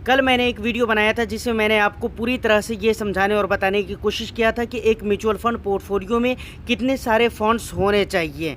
कल मैंने एक वीडियो बनाया था जिसमें मैंने आपको पूरी तरह से ये समझाने और बताने की कोशिश किया था कि एक म्यूचुअल फंड पोर्टफोलियो में कितने सारे फंड्स होने चाहिए।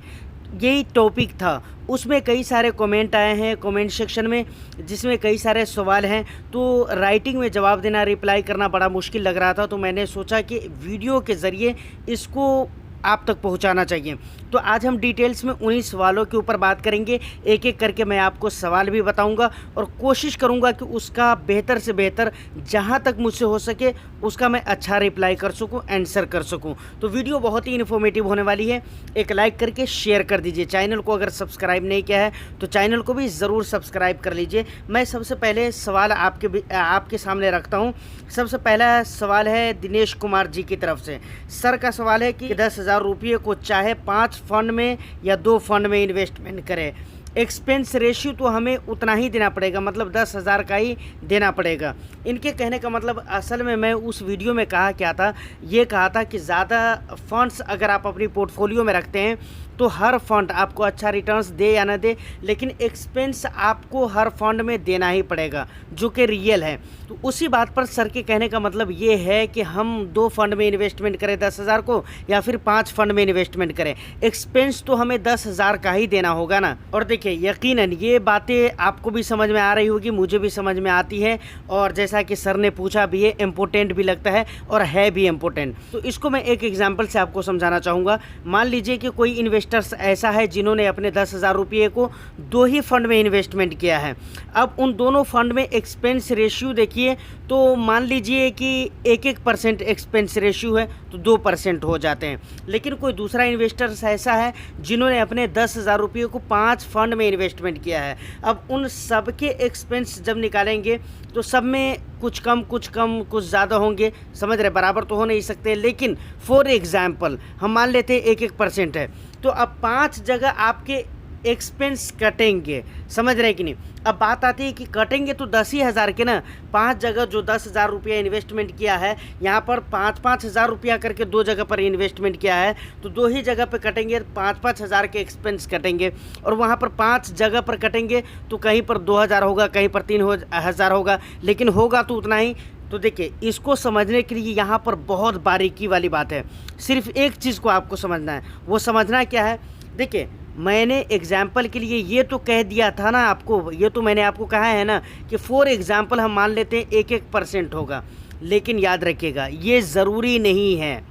यही टॉपिक था। उसमें कई सारे कमेंट आए हैं कमेंट सेक्शन में, जिसमें कई सारे सवाल हैं, तो राइटिंग में जवाब देना, रिप्लाई करना बड़ा मुश्किल लग रहा था। तो मैंने सोचा कि वीडियो के ज़रिए इसको आप तक पहुंचाना चाहिए। तो आज हम डिटेल्स में उन्हीं सवालों के ऊपर बात करेंगे। एक एक करके मैं आपको सवाल भी बताऊंगा और कोशिश करूंगा कि उसका बेहतर से बेहतर जहां तक मुझसे हो सके उसका मैं अच्छा रिप्लाई कर सकूं, आंसर कर सकूं। तो वीडियो बहुत ही इन्फॉर्मेटिव होने वाली है। एक लाइक करके शेयर कर दीजिए। चैनल को अगर सब्सक्राइब नहीं किया है तो चैनल को भी ज़रूर सब्सक्राइब कर लीजिए। मैं सबसे पहले सवाल आपके सामने रखता हूँ। सबसे पहला सवाल है दिनेश कुमार जी की तरफ से। सर का सवाल है कि 10,000 रुपये को चाहे 5 फंड में या 2 फंड में इन्वेस्टमेंट करें, एक्सपेंस रेशियो तो हमें उतना ही देना पड़ेगा, मतलब 10,000 का ही देना पड़ेगा। इनके कहने का मतलब असल में मैं उस वीडियो में कहा क्या था, ये कहा था कि ज़्यादा फंड्स अगर आप अपनी पोर्टफोलियो में रखते हैं तो हर फंड आपको अच्छा रिटर्न्स दे या ना दे, लेकिन एक्सपेंस आपको हर फंड में देना ही पड़ेगा, जो कि रियल है। तो उसी बात पर सर के कहने का मतलब ये है कि हम 2 फंड में इन्वेस्टमेंट करें 10,000 को या फिर 5 फंड में इन्वेस्टमेंट करें, एक्सपेंस तो हमें 10,000 का ही देना होगा ना। और देखिए यकीनन ये बातें आपको भी समझ में आ रही होगी, मुझे भी समझ में आती है, और जैसा कि सर ने पूछा भी है, इम्पोर्टेंट भी लगता है और है भी इम्पोर्टेंट। तो इसको मैं एक एग्जाम्पल से आपको समझाना चाहूँगा। मान लीजिए कि कोई इन्वेस्टर्स ऐसा है जिन्होंने अपने 10,000 रुपये को 2 ही फंड में इन्वेस्टमेंट किया है। अब उन दोनों फंड में एक्सपेंस रेशियो देखिए, तो मान लीजिए कि 1% एक्सपेंस रेशियो है तो 2% हो जाते हैं। लेकिन कोई दूसरा इन्वेस्टर्स ऐसा है जिन्होंने अपने 10,000 रुपये को 5 फंड में इन्वेस्टमेंट किया है। अब उन सब के एक्सपेंस जब निकालेंगे तो सब में कुछ कम कुछ ज़्यादा होंगे, समझ रहे, बराबर तो हो नहीं सकते। लेकिन फॉर एग्जाम्पल हम मान लेते हैं 1% है, तो अब 5 जगह आपके एक्सपेंस कटेंगे, समझ रहे कि नहीं। अब बात आती है कि कटेंगे तो 10,000 के ना, 5 जगह जो 10,000 रुपया इन्वेस्टमेंट किया है, यहाँ पर 5-5 हज़ार रुपया करके 2 जगह पर इन्वेस्टमेंट किया है, तो 2 ही जगह पे कटेंगे, 5-5 हज़ार के एक्सपेंस कटेंगे। और वहाँ पर 5 जगह पर कटेंगे तो कहीं पर 2,000 होगा, कहीं पर 3,000 होगा, लेकिन होगा तो उतना ही। तो देखिए इसको समझने के लिए यहाँ पर बहुत बारीकी वाली बात है। सिर्फ एक चीज़ को आपको समझना है, वो समझना क्या है, देखिए मैंने एग्जाम्पल के लिए ये तो कह दिया था ना आपको, ये तो मैंने आपको कहा है ना कि फॉर एग्जाम्पल हम मान लेते हैं 1% होगा, लेकिन याद रखिएगा ये ज़रूरी नहीं है,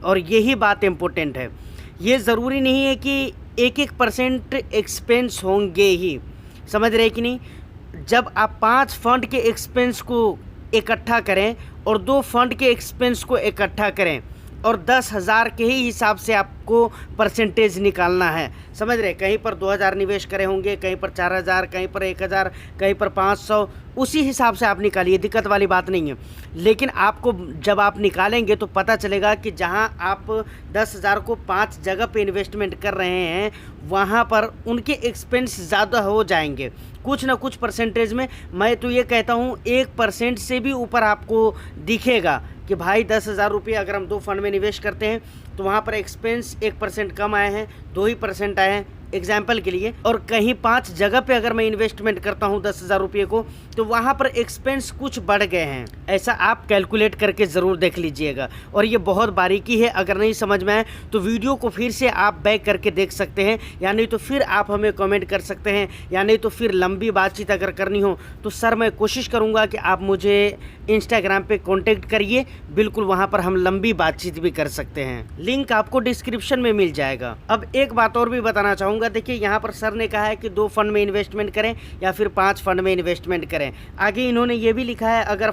और यही बात इम्पोर्टेंट है। ये ज़रूरी नहीं है कि 1% एक्सपेंस होंगे ही, समझ रहे कि नहीं। जब आप 5 फंड के एक्सपेंस को इकट्ठा करें और 2 फंड के एक्सपेंस को इकट्ठा करें और 10,000 के ही हिसाब से आपको परसेंटेज निकालना है, समझ रहे। कहीं पर 2,000 निवेश करे होंगे, कहीं पर 4,000, कहीं पर 1,000, कहीं पर 500, उसी हिसाब से आप निकालिए, दिक्कत वाली बात नहीं है। लेकिन आपको जब आप निकालेंगे तो पता चलेगा कि जहां आप 10,000 को 5 जगह पे इन्वेस्टमेंट कर रहे हैं, वहां पर उनके एक्सपेंस ज़्यादा हो जाएंगे कुछ ना कुछ परसेंटेज में। मैं तो ये कहता हूँ 1% से भी ऊपर आपको दिखेगा कि भाई 10,000 रुपये अगर हम 2 फंड में निवेश करते हैं तो वहाँ पर एक्सपेंस 1% कम आए हैं, 2 ही % आए हैं एग्जाम्पल के लिए। और कहीं 5 जगह पे अगर मैं इन्वेस्टमेंट करता हूँ 10,000 रुपये को, तो वहाँ पर एक्सपेंस कुछ बढ़ गए हैं। ऐसा आप कैलकुलेट करके ज़रूर देख लीजिएगा, और ये बहुत बारीकी है। अगर नहीं समझ में आए तो वीडियो को फिर से आप बैक करके देख सकते हैं, या नहीं तो फिर आप हमें कमेंट कर सकते हैं, या नहीं तो फिर लंबी बातचीत अगर करनी हो तो सर मैं कोशिश करूँगा कि आप मुझे इंस्टाग्राम पे कॉन्टेक्ट करिए, बिल्कुल वहाँ पर हम लंबी बातचीत भी कर सकते हैं। लिंक आपको डिस्क्रिप्शन में मिल जाएगा। अब एक बात और भी बताना चाहूँगा, देखिए यहाँ पर सर ने कहा है कि 2 फंड में इन्वेस्टमेंट करें या फिर 5 फंड में इन्वेस्टमेंट करें। आगे इन्होंने ये भी लिखा है अगर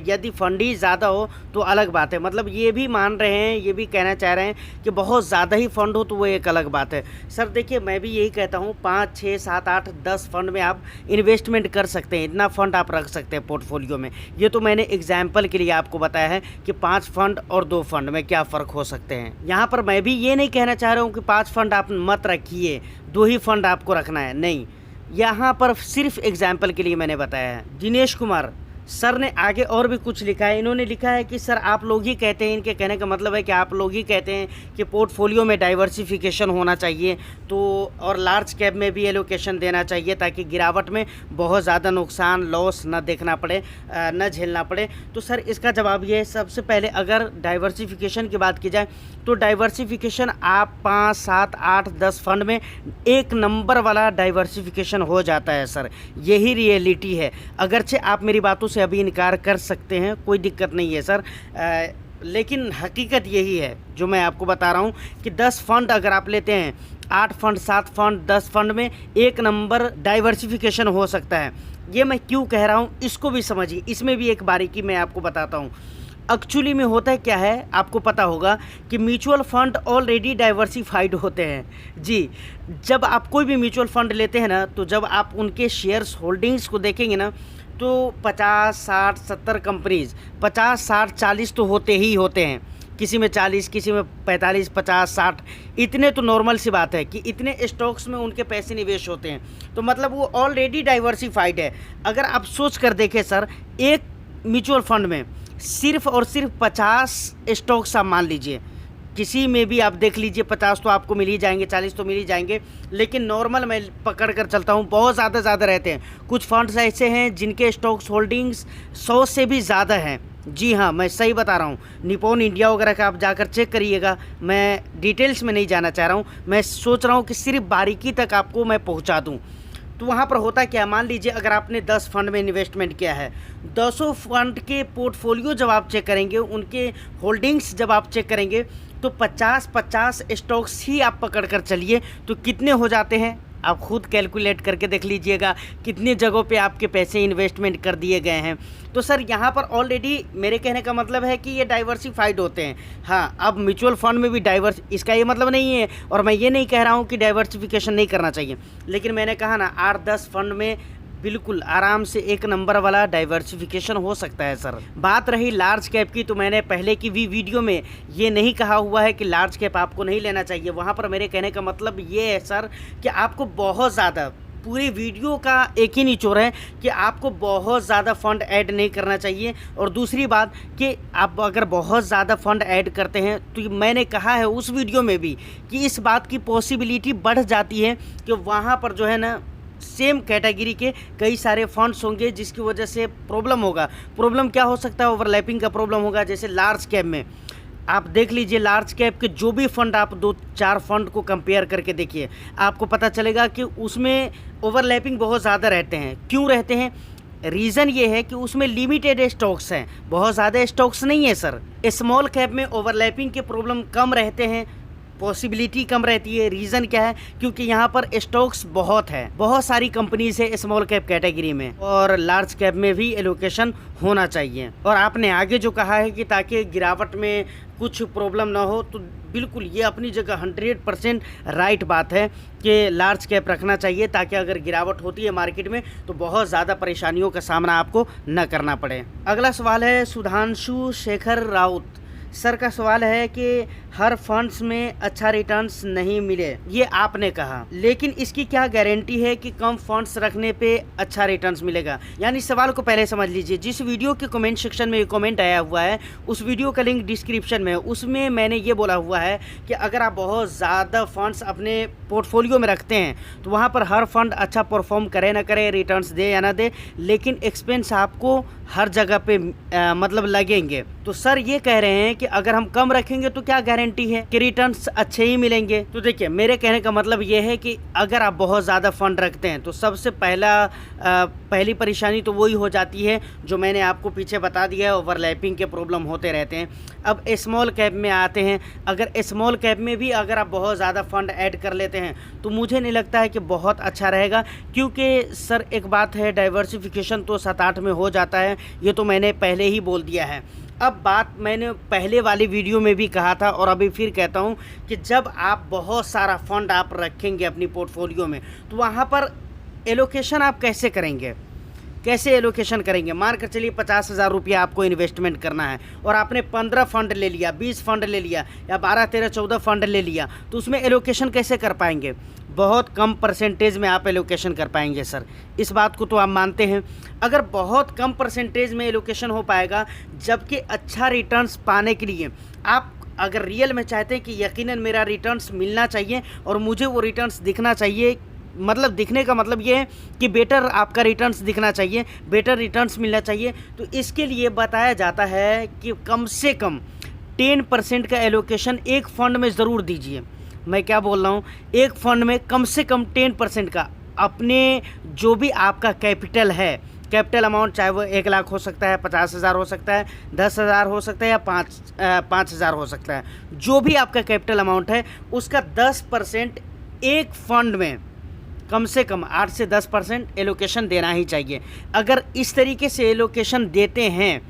यदि फंड ही ज़्यादा हो तो अलग बात है, मतलब ये भी मान रहे हैं, ये भी कहना चाह रहे हैं कि बहुत ज़्यादा ही फंड हो तो वो एक अलग बात है। सर देखिए मैं भी यही कहता हूँ 5, 6, 7, 8, 10 फंड में आप इन्वेस्टमेंट कर सकते हैं, इतना फंड आप रख सकते हैं पोर्टफोलियो में। ये तो मैंने एग्जाम्पल के लिए आपको बताया है कि 5 फंड और 2 फंड में क्या फ़र्क हो सकते हैं। यहाँ पर मैं भी ये नहीं कहना चाह रहा हूँ कि 5 फंड आप मत रखिए, 2 ही फंड आपको रखना है, नहीं। यहाँ पर सिर्फ एग्जाम्पल के लिए मैंने बताया है। दिनेश कुमार सर ने आगे और भी कुछ लिखा है। इन्होंने लिखा है कि सर आप लोग ही कहते हैं, इनके कहने का मतलब है कि आप लोग ही कहते हैं कि पोर्टफोलियो में डाइवर्सिफिकेशन होना चाहिए, तो और लार्ज कैप में भी एलोकेशन देना चाहिए ताकि गिरावट में बहुत ज़्यादा नुकसान लॉस न देखना पड़े, न झेलना पड़े। तो सर इसका जवाब ये है, सबसे पहले अगर डाइवर्सिफिकेशन की बात की जाए तो डाइवर्सिफिकेशन आप 5, 7, 8, 10 फंड में एक नंबर वाला डाइवर्सिफिकेशन हो जाता है सर। यही रियलिटी है। अगरचे आप मेरी बातों से अभी इनकार कर सकते हैं, कोई दिक्कत नहीं है सर, लेकिन हकीकत यही है जो मैं आपको बता रहा हूँ कि 10 फंड अगर आप लेते हैं, 8 फंड, 7 फंड, 10 फंड में एक नंबर डाइवर्सिफिकेशन हो सकता है। ये मैं क्यों कह रहा हूँ इसको भी समझिए। इसमें भी एक बारीकी मैं आपको बताता हूँ। एक्चुअली में होता है क्या है, आपको पता होगा कि म्यूचुअल फंड ऑलरेडी डाइवर्सिफाइड होते हैं जी। जब आप कोई भी म्यूचुअल फंड लेते हैं ना, तो जब आप उनके शेयर्स होल्डिंग्स को देखेंगे ना, तो 50, 60, 70 कंपनीज, 50, 60, 40 तो होते ही होते हैं। किसी में 40, किसी में 45, 50, 60, इतने तो नॉर्मल सी बात है कि इतने स्टॉक्स में उनके पैसे निवेश होते हैं। तो मतलब वो ऑलरेडी डाइवर्सिफाइड है। अगर आप सोच कर देखें सर, एक म्यूचुअल फंड में सिर्फ और सिर्फ 50 स्टॉक्स आप मान लीजिए, किसी में भी आप देख लीजिए 50 तो आपको मिल ही जाएंगे, 40 तो मिल ही जाएंगे, लेकिन नॉर्मल मैं पकड़ कर चलता हूँ बहुत ज़्यादा रहते हैं। कुछ फंड्स ऐसे हैं जिनके स्टॉक्स होल्डिंग्स 100 से भी ज़्यादा हैं। जी हाँ, मैं सही बता रहा हूँ। निपॉन इंडिया वगैरह का आप जाकर चेक करिएगा। मैं डिटेल्स में नहीं जाना चाह रहा हूँ, मैं सोच रहा हूँ कि सिर्फ बारीकी तक आपको मैं पहुँचा दूँ। तो वहाँ पर होता क्या, मान लीजिए अगर आपने 10 फंड में इन्वेस्टमेंट किया है, 10 फंड के पोर्टफोलियो जब आप चेक करेंगे, उनके होल्डिंग्स जब आप चेक करेंगे, तो 50 स्टॉक्स ही आप पकड़ कर चलिए तो कितने हो जाते हैं, आप खुद कैलकुलेट करके देख लीजिएगा कितनी जगहों पे आपके पैसे इन्वेस्टमेंट कर दिए गए हैं। तो सर यहाँ पर ऑलरेडी मेरे कहने का मतलब है कि ये डाइवर्सिफाइड होते हैं। हाँ, अब म्यूचुअल फंड में भी इसका ये मतलब नहीं है, और मैं ये नहीं कह रहा हूँ कि डाइवर्सिफिकेशन नहीं करना चाहिए, लेकिन मैंने कहा ना 8-10 फंड में बिल्कुल आराम से एक नंबर वाला डाइवर्सिफिकेशन हो सकता है सर। बात रही लार्ज कैप की, तो मैंने पहले की भी वीडियो में ये नहीं कहा हुआ है कि लार्ज कैप आपको नहीं लेना चाहिए। वहाँ पर मेरे कहने का मतलब ये है सर कि आपको बहुत ज़्यादा, पूरी वीडियो का एक ही निचोड़ है कि आपको बहुत ज़्यादा फंड ऐड नहीं करना चाहिए। और दूसरी बात कि आप अगर बहुत ज़्यादा फंड ऐड करते हैं तो मैंने कहा है उस वीडियो में भी कि इस बात की पॉसिबिलिटी बढ़ जाती है कि वहाँ पर जो है ना सेम कैटेगरी के कई सारे फंड्स होंगे, जिसकी वजह से प्रॉब्लम होगा। प्रॉब्लम क्या हो सकता है, ओवरलैपिंग का प्रॉब्लम होगा। जैसे लार्ज कैप में आप देख लीजिए, लार्ज कैप के जो भी फंड आप 2-4 फंड को कंपेयर करके देखिए, आपको पता चलेगा कि उसमें ओवरलैपिंग बहुत ज़्यादा रहते हैं। क्यों रहते हैं? रीज़न ये है कि उसमें लिमिटेड स्टॉक्स हैं, बहुत ज़्यादा स्टॉक्स नहीं है सर। स्मॉल कैप में ओवरलैपिंग के प्रॉब्लम कम रहते हैं, पॉसिबिलिटी कम रहती है। रीज़न क्या है? क्योंकि यहाँ पर स्टॉक्स बहुत है, बहुत सारी कंपनीज है स्मॉल कैप कैटेगरी में, और लार्ज कैप में भी एलोकेशन होना चाहिए। और आपने आगे जो कहा है कि ताकि गिरावट में कुछ प्रॉब्लम ना हो, तो बिल्कुल ये अपनी जगह 100% राइट बात है कि लार्ज कैप रखना चाहिए, ताकि अगर गिरावट होती है मार्केट में तो बहुत ज़्यादा परेशानियों का सामना आपको न करना पड़े। अगला सवाल है सुधांशु शेखर राउत सर का सवाल है कि हर फंड्स में अच्छा रिटर्न्स नहीं मिले, ये आपने कहा, लेकिन इसकी क्या गारंटी है कि कम फंड्स रखने पे अच्छा रिटर्न्स मिलेगा? यानी सवाल को पहले समझ लीजिए। जिस वीडियो के कमेंट सेक्शन में कमेंट आया हुआ है, उस वीडियो का लिंक डिस्क्रिप्शन में है। उसमें मैंने ये बोला हुआ है कि अगर आप बहुत ज़्यादा फंड्स अपने पोर्टफोलियो में रखते हैं तो वहाँ पर हर फंड अच्छा परफॉर्म करे ना करे, रिटर्न्स दे या ना दे, लेकिन एक्सपेंस आपको हर जगह पे मतलब लगेंगे। तो सर ये कह रहे हैं कि अगर हम कम रखेंगे तो क्या गारंटी है कि रिटर्न्स अच्छे ही मिलेंगे? तो देखिए, मेरे कहने का मतलब ये है कि अगर आप बहुत ज़्यादा फंड रखते हैं तो सबसे पहली परेशानी तो वही हो जाती है जो मैंने आपको पीछे बता दिया है, ओवरलैपिंग के प्रॉब्लम होते रहते हैं। अब स्मॉल कैप में आते हैं, अगर स्मॉल कैप में भी अगर आप बहुत ज़्यादा फंड ऐड कर लेते हैं तो मुझे नहीं लगता है कि बहुत अच्छा रहेगा, क्योंकि सर एक बात है, डाइवर्सिफिकेशन तो 7-8 में हो जाता है, ये तो मैंने पहले ही बोल दिया है। अब बात मैंने पहले वाली वीडियो में भी कहा था और अभी फिर कहता हूँ कि जब आप बहुत सारा फंड आप रखेंगे अपनी पोर्टफोलियो में तो वहाँ पर एलोकेशन आप कैसे करेंगे? कैसे एलोकेशन करेंगे? मान कर चलिए 50,000 रुपया आपको इन्वेस्टमेंट करना है और आपने 15 फंड ले लिया, 20 फंड ले लिया या 12, 13, 14 फंड ले लिया, तो उसमें एलोकेशन कैसे कर पाएंगे? बहुत कम परसेंटेज में आप एलोकेशन कर पाएंगे सर। इस बात को तो आप मानते हैं। अगर बहुत कम परसेंटेज में एलोकेशन हो पाएगा, जबकि अच्छा रिटर्न्स पाने के लिए आप अगर रियल में चाहते हैं कि यकीनन मेरा रिटर्न्स मिलना चाहिए और मुझे वो रिटर्न्स दिखना चाहिए, मतलब दिखने का मतलब ये है कि बेटर आपका रिटर्न्स दिखना चाहिए, बेटर रिटर्न्स मिलना चाहिए, तो इसके लिए बताया जाता है कि कम से कम 10% का एलोकेशन एक फ़ंड में ज़रूर दीजिए। मैं क्या बोल रहा हूँ, एक फ़ंड में कम से कम 10% का अपने जो भी आपका कैपिटल है, कैपिटल अमाउंट, चाहे वो 1 लाख हो सकता है, 50,000 हो सकता है, 10,000 हो सकता है या 5,000 हो सकता है, जो भी आपका कैपिटल अमाउंट है उसका 10% एक फ़ंड में कम से कम 8 से 10% एलोकेशन देना ही चाहिए। अगर इस तरीके से एलोकेशन देते हैं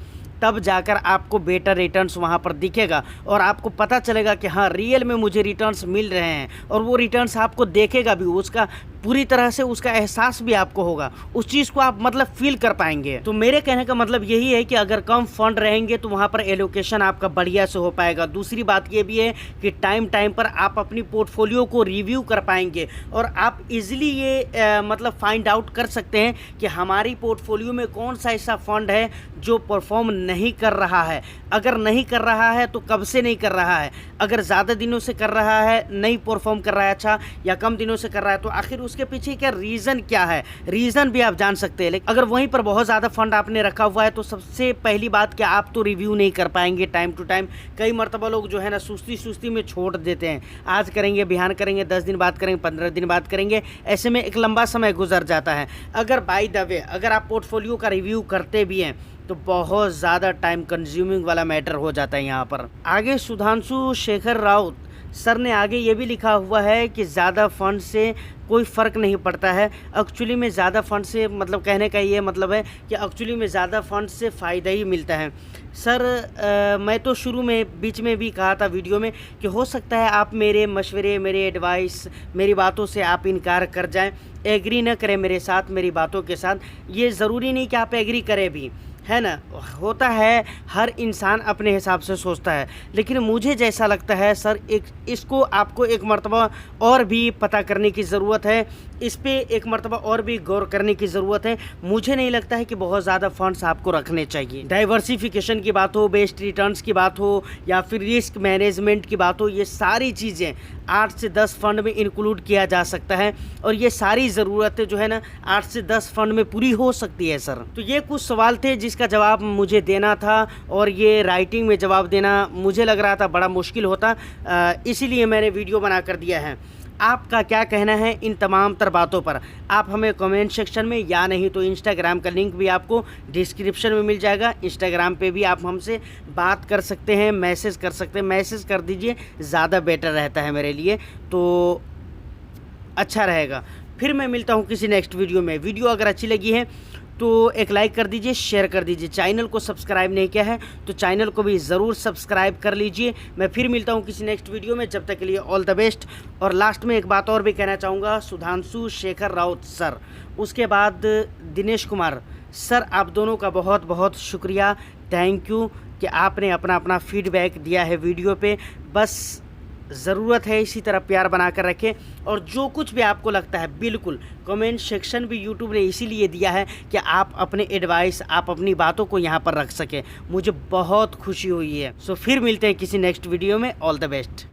तब जाकर आपको बेटर रिटर्न्स वहाँ पर दिखेगा और आपको पता चलेगा कि हाँ रियल में मुझे रिटर्न्स मिल रहे हैं, और वो रिटर्न्स आपको देखेगा भी, उसका पूरी तरह से उसका एहसास भी आपको होगा, उस चीज़ को आप मतलब फील कर पाएंगे। तो मेरे कहने का मतलब यही है कि अगर कम फंड रहेंगे तो वहाँ पर एलोकेशन आपका बढ़िया से हो पाएगा। दूसरी बात ये भी है कि टाइम टाइम पर आप अपनी पोर्टफोलियो को रिव्यू कर पाएंगे और आप इजीली ये मतलब फाइंड आउट कर सकते हैं कि हमारी पोर्टफोलियो में कौन सा ऐसा फंड है जो परफॉर्म नहीं कर रहा है। अगर नहीं कर रहा है तो कब से नहीं कर रहा है, अगर ज़्यादा दिनों से कर रहा है, नहीं परफॉर्म कर रहा है अच्छा, या कम दिनों से कर रहा है, तो आखिर उसके पीछे क्या रीज़न क्या है, रीज़न भी आप जान सकते हैं। लेकिन अगर वहीं पर बहुत ज़्यादा फंड आपने रखा हुआ है तो सबसे पहली बात कि आप तो रिव्यू नहीं कर पाएंगे टाइम टू टाइम। कई मरतबा लोग जो है ना सुस्ती में छोड़ देते हैं, आज करेंगे, बिहान करेंगे, 10 दिन बाद करेंगे, 15 दिन बाद करेंगे, ऐसे में एक लंबा समय गुजर जाता है। अगर बाय द वे अगर आप पोर्टफोलियो का रिव्यू करते भी हैं तो बहुत ज़्यादा टाइम कंज्यूमिंग वाला मैटर हो जाता है यहाँ पर। आगे सुधांशु शेखर राउत सर ने आगे ये भी लिखा हुआ है कि ज़्यादा फंड से कोई फ़र्क नहीं पड़ता है। एक्चुअली में ज़्यादा फंड से मतलब कहने का ये मतलब है कि एक्चुअली में ज़्यादा फंड से फ़ायदा ही मिलता है। सर मैं तो शुरू में बीच में भी कहा था वीडियो में कि हो सकता है आप मेरे मशवरे, मेरे एडवाइस, मेरी बातों से आप इनकार कर जाएं, एग्री न करें मेरे साथ, मेरी बातों के साथ। ये ज़रूरी नहीं कि आप एग्री करें भी, है ना, होता है, हर इंसान अपने हिसाब से सोचता है। लेकिन मुझे जैसा लगता है सर, इसको आपको एक मर्तबा और भी पता करने की ज़रूरत है, इस पे एक मर्तबा और भी गौर करने की ज़रूरत है। मुझे नहीं लगता है कि बहुत ज़्यादा फंड्स आपको रखने चाहिए। डाइवर्सिफिकेशन की बात हो, बेस्ट रिटर्न्स की बात हो, या फिर रिस्क मैनेजमेंट की बात हो, ये सारी चीज़ें 8 से 10 फंड में इंक्लूड किया जा सकता है और ये सारी ज़रूरतें जो है ना 8 से 10 फंड में पूरी हो सकती है सर। तो ये कुछ सवाल थे जिसका जवाब मुझे देना था और ये राइटिंग में जवाब देना मुझे लग रहा था बड़ा मुश्किल होता, इसीलिए मैंने वीडियो बना कर दिया है। आपका क्या कहना है इन तमाम तर बातों पर? आप हमें कमेंट सेक्शन में, या नहीं तो इंस्टाग्राम का लिंक भी आपको डिस्क्रिप्शन में मिल जाएगा, इंस्टाग्राम पे भी आप हमसे बात कर सकते हैं, मैसेज कर सकते हैं। मैसेज कर दीजिए, ज़्यादा बेटर रहता है मेरे लिए, तो अच्छा रहेगा। फिर मैं मिलता हूँ किसी नेक्स्ट वीडियो में। वीडियो अगर अच्छी लगी है तो एक लाइक कर दीजिए, शेयर कर दीजिए। चैनल को सब्सक्राइब नहीं किया है तो चैनल को भी ज़रूर सब्सक्राइब कर लीजिए। मैं फिर मिलता हूँ किसी नेक्स्ट वीडियो में, जब तक के लिए ऑल द बेस्ट। और लास्ट में एक बात और भी कहना चाहूँगा, सुधांशु शेखर राउत सर, उसके बाद दिनेश कुमार सर, आप दोनों का बहुत बहुत शुक्रिया, थैंक यू कि आपने अपना अपना फीडबैक दिया है वीडियो पे। बस ज़रूरत है इसी तरह प्यार बना कर रखें, और जो कुछ भी आपको लगता है बिल्कुल कमेंट सेक्शन भी यूट्यूब ने इसीलिए दिया है कि आप अपने एडवाइस, आप अपनी बातों को यहाँ पर रख सकें। मुझे बहुत खुशी हुई है। सो फिर मिलते हैं किसी नेक्स्ट वीडियो में। All the best.